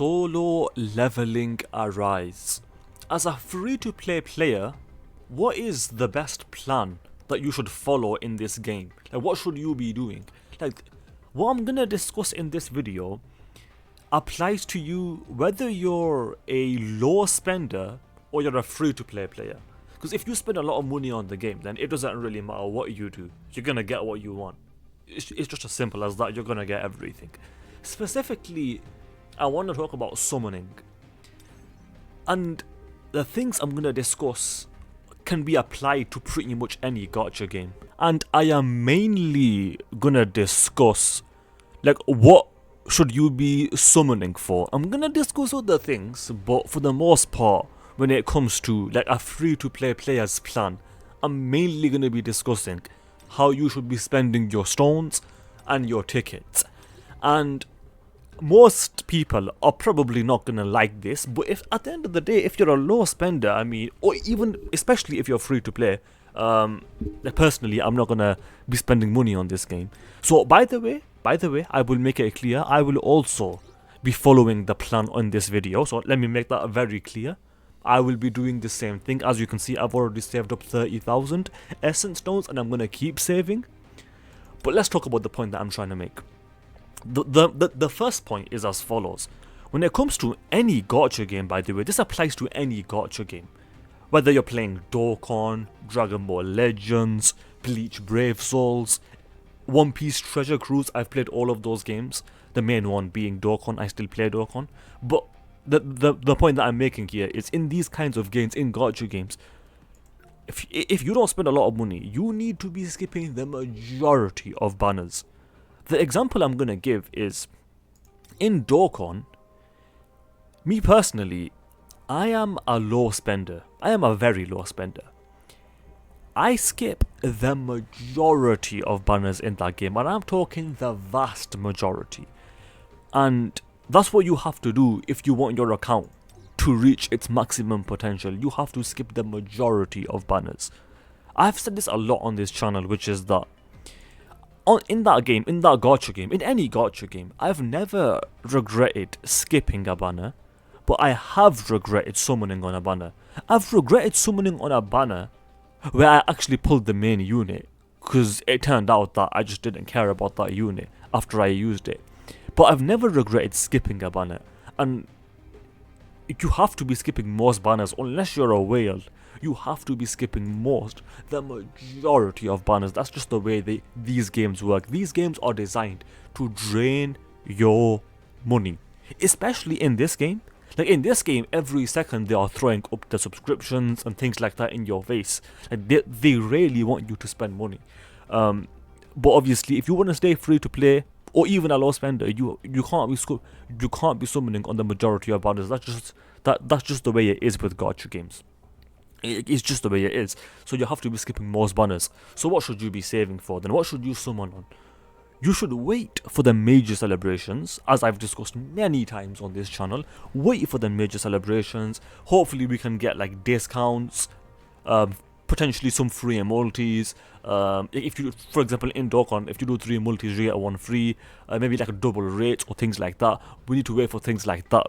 Solo leveling arise. As a free-to-play player, what is the best plan that you should follow in this game? Like, what should you be doing? Like, what I'm gonna discuss in this video applies to you whether you're a low spender or you're a free-to-play player. Because if you spend a lot of money on the game, then it doesn't really matter what you do. You're gonna get what you want. It's just as simple as that. You're gonna get everything. Specifically, I want to talk about summoning. And the things I'm gonna discuss can be applied to pretty much any gacha game. And I am mainly gonna discuss, like, what should you be summoning for. I'm gonna discuss other things, but for the most part, when it comes to like a free-to-play player's plan, I'm mainly gonna be discussing how you should be spending your stones and your tickets. And most people are probably not gonna like this, but if at the end of the day, if you're a low spender, I mean, or even especially if you're free to play, like personally, I'm not gonna be spending money on this game. So by the way, I will make it clear, I will also be following the plan on this video. So let me make that very clear. I will be doing the same thing. As you can see, I've already saved up 30,000 essence stones, and I'm gonna keep saving. But let's talk about the point that I'm trying to make. The first point is as follows. When it comes to any gacha game, by the way, this applies to any gacha game. Whether you're playing Dokkan, Dragon Ball Legends, Bleach Brave Souls, One Piece Treasure Cruise, I've played all of those games. The main one being Dokkan, I still play Dokkan. But the point that I'm making here is in these kinds of games, in gacha games, if you don't spend a lot of money, you need to be skipping the majority of banners. The example I'm gonna give is in Dokkan. Me personally, I am a low spender. I am a very low spender. I skip the majority of banners in that game, and I'm talking the vast majority. And that's what you have to do if you want your account to reach its maximum potential. You have to skip the majority of banners. I've said this a lot on this channel, which is that in that game, in that gacha game, in any gacha game, I've never regretted skipping a banner, but I have regretted summoning on a banner. I've regretted summoning on a banner where I actually pulled the main unit, because it turned out that I just didn't care about that unit after I used it. But I've never regretted skipping a banner, and you have to be skipping most banners unless you're a whale. You have to be skipping the majority of banners. That's just the way these games work. These games are designed to drain your money, especially in this game. Like in this game, every second they are throwing up the subscriptions and things like that in your face. Like they really want you to spend money. But obviously, if you want to stay free to play or even a low spender, you can't be summoning on the majority of banners. That's just the way it is with gacha games. It's just the way it is. So you have to be skipping most banners. So what should you be saving for then? What should you summon on? You should wait for the major celebrations, as I've discussed many times on this channel. Wait for the major celebrations. Hopefully we can get like discounts, potentially some free multis. If you, for example, in Dokkan, if you do 3 multis, you get 1 free. Maybe like a double rate or things like that. We need to wait for things like that.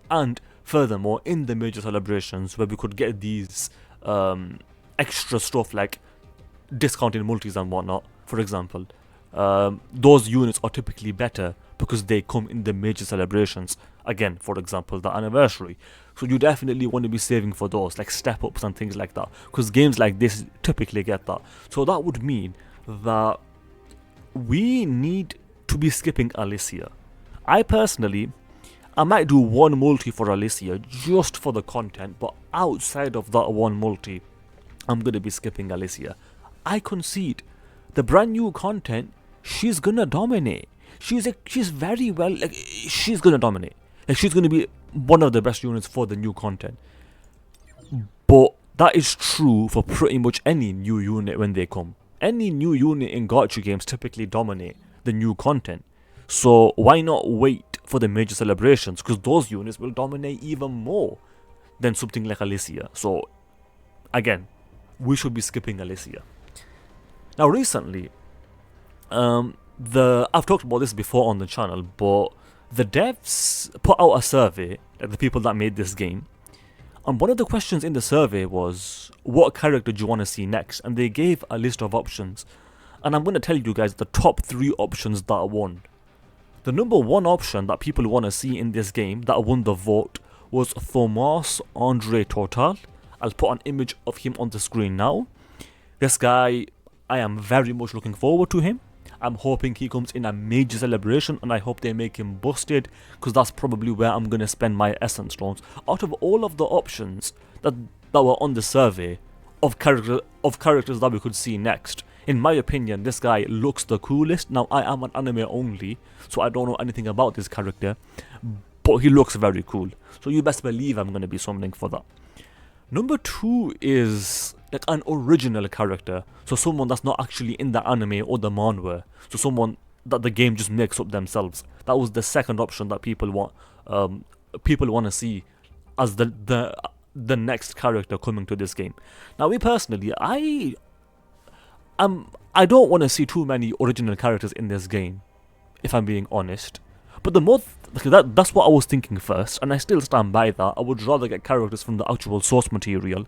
And furthermore, in the major celebrations where we could get these extra stuff like discounted multis and whatnot, for example, those units are typically better because they come in the major celebrations. Again, for example, the anniversary. So you definitely want to be saving for those, like step ups and things like that, because games like this typically get that. So that would mean that we need to be skipping Alicia. I might do 1 multi for Alicia just for the content, but outside of that 1 multi, I'm going to be skipping Alicia. I concede. The brand new content, she's going to dominate. She's very well, like, she's going to dominate. Like, she's going to be one of the best units for the new content. But that is true for pretty much any new unit when they come. Any new unit in gacha games typically dominate the new content. So why not wait for the major celebrations, because those units will dominate even more than something like Alicia. So again, we should be skipping Alicia. Now recently, I've talked about this before on the channel, but the devs put out a survey, like the people that made this game, and one of the questions in the survey was, what character do you want to see next? And they gave a list of options. And I'm going to tell you guys the top 3 options that won. The number 1 option that people want to see in this game that won the vote was Thomas Andre Total. I'll put an image of him on the screen now. This guy, I am very much looking forward to him. I'm hoping he comes in a major celebration, and I hope they make him busted, because that's probably where I'm going to spend my essence stones. Out of all of the options that were on the survey of characters that we could see next, in my opinion, this guy looks the coolest. Now, I am an anime only, so I don't know anything about this character, but he looks very cool. So you best believe I'm going to be summoning for that. Number 2 is like an original character, so someone that's not actually in the anime or the manhwa, so someone that the game just makes up themselves. That was the second option that people want to see as the next character coming to this game. Now, me personally, I don't want to see too many original characters in this game, if I'm being honest. But that's what I was thinking first, and I still stand by that. I would rather get characters from the actual source material.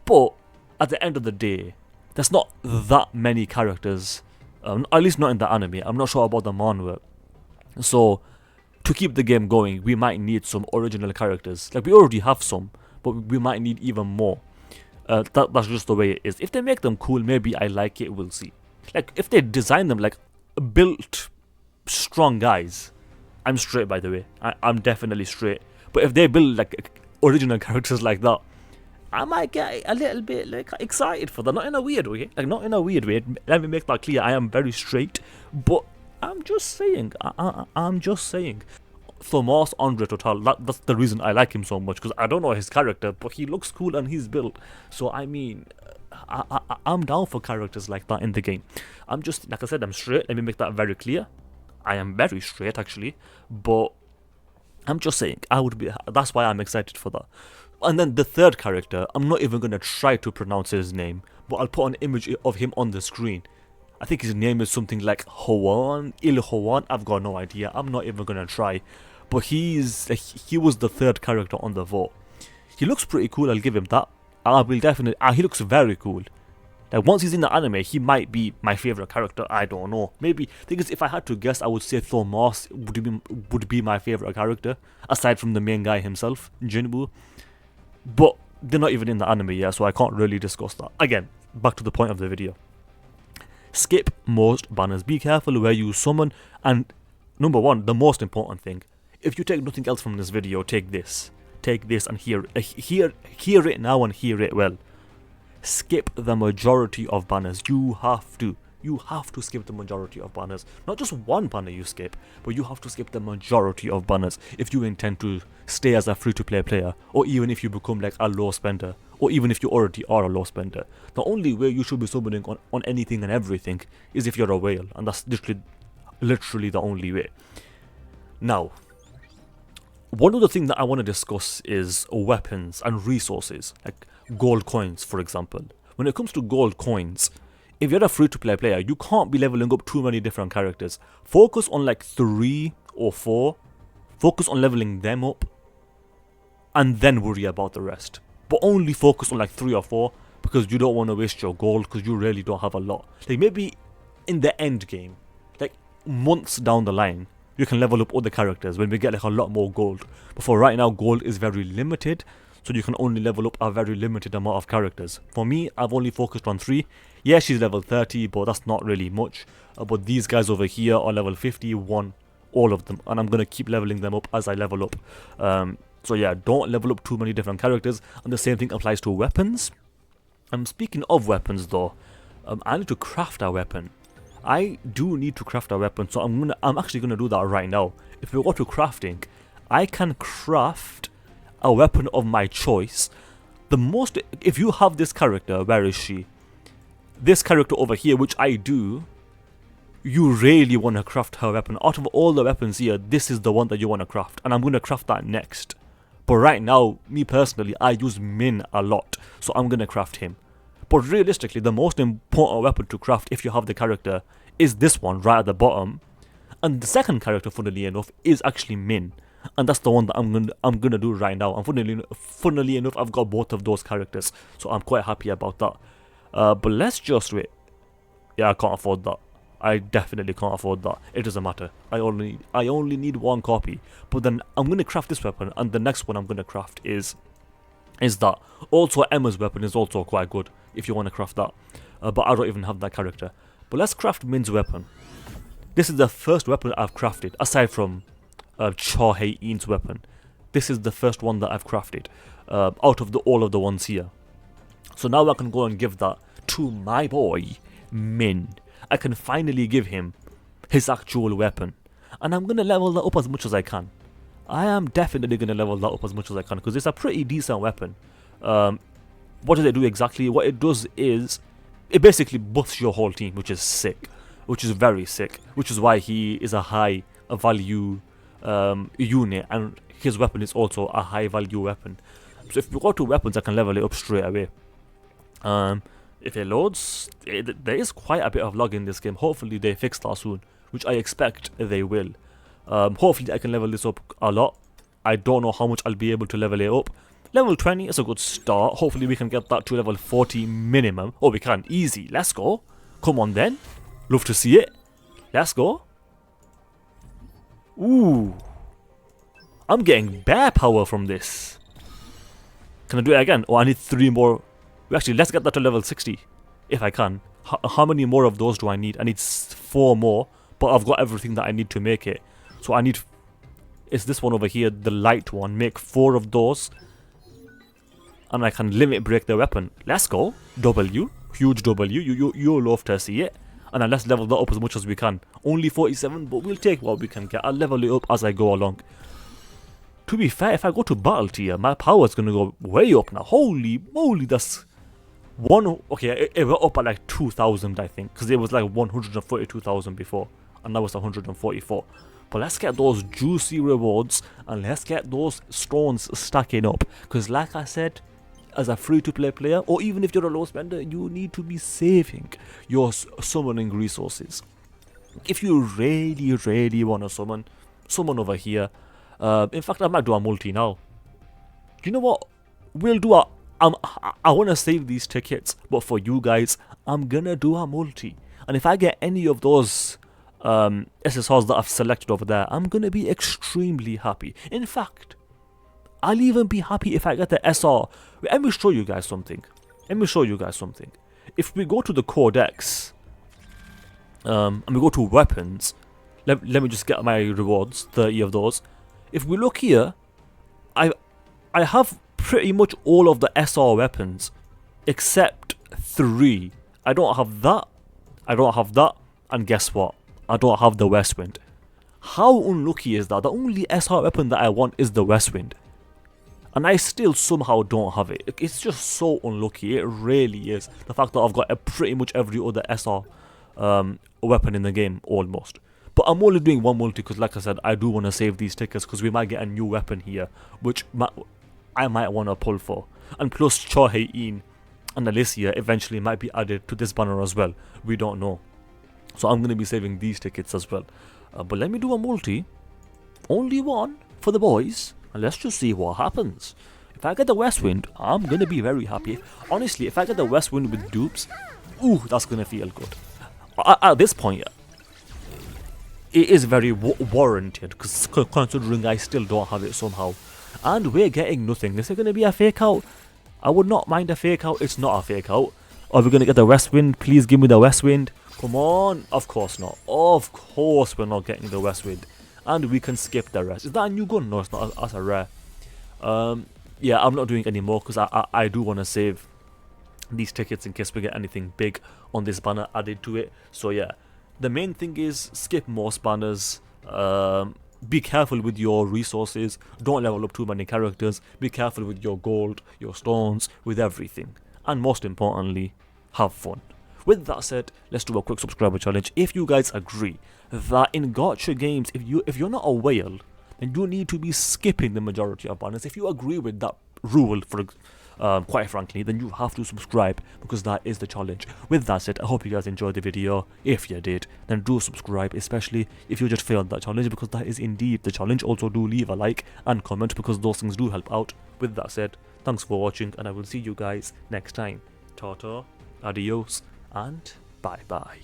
But at the end of the day, there's not that many characters, at least not in the anime. I'm not sure about the manhwa. So to keep the game going, we might need some original characters. Like, we already have some, but we might need even more. That's just the way it is. If they make them cool, maybe I like it, we'll see. Like, if they design them like built strong guys, I'm straight, by the way. I'm definitely straight. But if they build like original characters like that, I might get a little bit like excited for that. Not in a weird way. Like, not in a weird way. Let me make that clear. I am very straight. But I'm just saying. I'm just saying. Thomas Andre Total, that's the reason I like him so much, because I don't know his character, but he looks cool and he's built. So I mean, I'm down for characters like that in the game. I'm just, like I said, I'm straight. Let me make that very clear. I am very straight, actually, but I'm just saying, that's why I'm excited for that. And then the third character, I'm not even going to try to pronounce his name, but I'll put an image of him on the screen. I think his name is something like Hoan, I've got no idea, I'm not even going to try. But he was the third character on the vote. He looks pretty cool, I'll give him that. He looks very cool. Like, once he's in the anime, he might be my favorite character. I don't know. Maybe, because if I had to guess, I would say Thomas would be my favorite character, aside from the main guy himself, Jinbu. But they're not even in the anime yet, so I can't really discuss that. Again, back to the point of the video. Skip most banners. Be careful where you summon. And number 1, the most important thing, if you take nothing else from this video, take this. Take this and hear it now and hear it well. Skip the majority of banners. You have to skip the majority of banners. Not just one banner you skip, but you have to skip the majority of banners if you intend to stay as a free-to-play player, or even if you become like a low spender, or even if you already are a low spender. The only way you should be summoning on anything and everything is if you're a whale, and that's literally the only way. Now, one other thing that I want to discuss is weapons and resources, like gold coins, for example. When it comes to gold coins, if you're a free-to-play player, you can't be leveling up too many different characters. Focus on like 3 or 4. Focus on leveling them up, and then worry about the rest. But only focus on like 3 or 4, because you don't want to waste your gold, because you really don't have a lot. Like, maybe in the end game, like months down the line, you can level up other characters when we get like a lot more gold. But for right now, gold is very limited, so you can only level up a very limited amount of characters. For me, I've only focused on 3. Yeah, she's level 30, but that's not really much. But these guys over here are level 51, all of them, and I'm going to keep leveling them up as I level up. So yeah, don't level up too many different characters, and the same thing applies to weapons. Speaking of weapons though, I need to craft a weapon. I do need to craft a weapon, so I'm actually gonna do that right now. If we go to crafting, I can craft a weapon of my choice. If you have this character, where is she? This character over here, which I do, you really want to craft her weapon. Out of all the weapons here, this is the one that you want to craft, and I'm gonna craft that next. But right now, me personally, I use Min a lot, so I'm gonna craft him. But realistically, the most important weapon to craft if you have the character is this one right at the bottom. And the second character, funnily enough, is actually Min. And that's the one that I'm gonna do right now. And funnily enough, I've got both of those characters, so I'm quite happy about that. But let's just wait. Yeah, I can't afford that. I definitely can't afford that. It doesn't matter. I only need one copy. But then I'm gonna craft this weapon, and the next one I'm gonna craft is that. Also, Emma's weapon is also quite good if you want to craft that. But I don't even have that character. But let's craft Min's weapon. This is the first weapon I've crafted, aside from Cho Hei-in's weapon. This is the first one that I've crafted out of all of the ones here. So now I can go and give that to my boy, Min. I can finally give him his actual weapon. And I'm going to level that up as much as I can. I am definitely going to level that up as much as I can, because it's a pretty decent weapon. What does it do exactly? What it does is, it basically buffs your whole team, which is sick. Which is very sick. Which is why he is a high value unit, and his weapon is also a high value weapon. So if we go to weapons, I can level it up straight away. If it loads, there is quite a bit of lag in this game. Hopefully they fix that soon, which I expect they will. Hopefully I can level this up a lot. I don't know how much I'll be able to level it up. Level 20 is a good start. Hopefully we can get that to level 40 minimum. Oh, we can. Easy. Let's go. Come on then. Love to see it. Let's go. Ooh. I'm getting bear power from this. Can I do it again? Oh, I need 3 more. Actually, let's get that to level 60. If I can. How many more of those do I need? I need 4 more. But I've got everything that I need to make it. So I need... It's this one over here, the light one. Make 4 of those. And I can limit break the weapon. Let's go. W. Huge W. You'll love to see it. And then let's level that up as much as we can. Only 47, but we'll take what we can get. I'll level it up as I go along. To be fair, if I go to battle tier, my power is going to go way up now. Holy moly, that's... Okay, it went up at like 2,000, I think. Because it was like 142,000 before. And now it's 144. But let's get those juicy rewards. And let's get those stones stacking up. Because like I said, as a free-to-play player, or even if you're a low spender, you need to be saving your summoning resources. If you really want to summon over here. In fact, I might do a multi now. You know what? We'll do a... I want to save these tickets, but for you guys, I'm gonna do a multi. And if I get any of those SSRs that I've selected over there, I'm gonna be extremely happy. In fact, I'll even be happy if I get the SR. Let me show you guys something. If we go to the codex, and we go to weapons, let me just get my rewards, 30 of those. If we look here, I have pretty much all of the SR weapons, except 3. I don't have that, and guess what? I don't have the West Wind. How unlucky is that? The only SR weapon that I want is the West Wind. And I still somehow don't have it. It's just so unlucky. It really is. The fact that I've got pretty much every other SR weapon in the game, almost. But I'm only doing one multi because, like I said, I do want to save these tickets because we might get a new weapon here, which I might want to pull for. And plus, Cho Hei-in and Alicia eventually might be added to this banner as well. We don't know. So I'm going to be saving these tickets as well. But let me do a multi. Only one for the boys. And let's just see what happens. If I get the West Wind, I'm going to be very happy. Honestly, if I get the West Wind with dupes, ooh, that's going to feel good. At this point, it is very warranted, because considering I still don't have it somehow. And we're getting nothing. Is it going to be a fake out? I would not mind a fake out. It's not a fake out. Are we going to get the West Wind? Please give me the West Wind. Come on. Of course not. Of course we're not getting the West Wind. And we can skip the rest. Is that a new gun? No, it's not. That's a rare. Yeah, I'm not doing any more because I do want to save these tickets in case we get anything big on this banner added to it. So yeah, the main thing is skip most banners. Be careful with your resources. Don't level up too many characters. Be careful with your gold, your stones, with everything. And most importantly, have fun. With that said, let's do a quick subscriber challenge. If you guys agree that in gacha games, if you're not a whale, then you need to be skipping the majority of banners. If you agree with that rule, quite frankly, then you have to subscribe, because that is the challenge. With that said, I hope you guys enjoyed the video. If you did, then do subscribe, especially if you just failed that challenge, because that is indeed the challenge. Also do leave a like and comment, because those things do help out. With that said, thanks for watching, and I will see you guys next time. Ta-ta, adios, and bye-bye.